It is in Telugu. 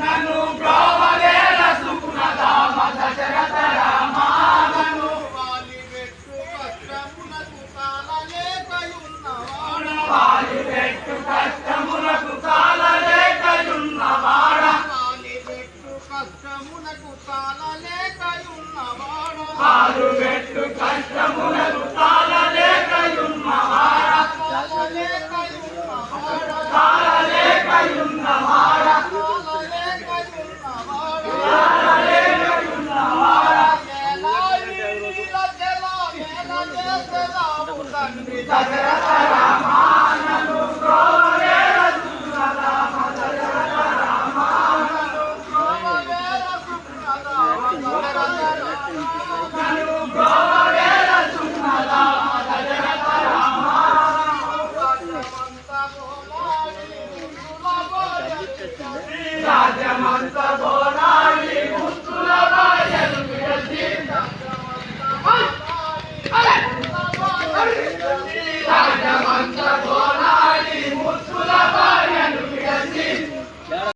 నన్ను బ్రోవవేల సుగుణధామ దశరథ రామ నన్ను వాలివెట్టు కష్టమునకు కాలలేకయున్నవాడ వాలివెట్టు కష్టములకు కాలలేకయున్నవాడ వాలివెట్టు కష్టమునకు కాలలేకయున్నవాడ వాలివెట్టు కష్టములకు కాలలేకయున్నవాడ కాలలేకయున్నవాడ దశరథ రామ నన్ను బ్రోవవేల సుగుణధామ దశరథ రామ నన్ను బ్రోవవేల సుగుణధామ దశరథ రామ రాజ్యమంత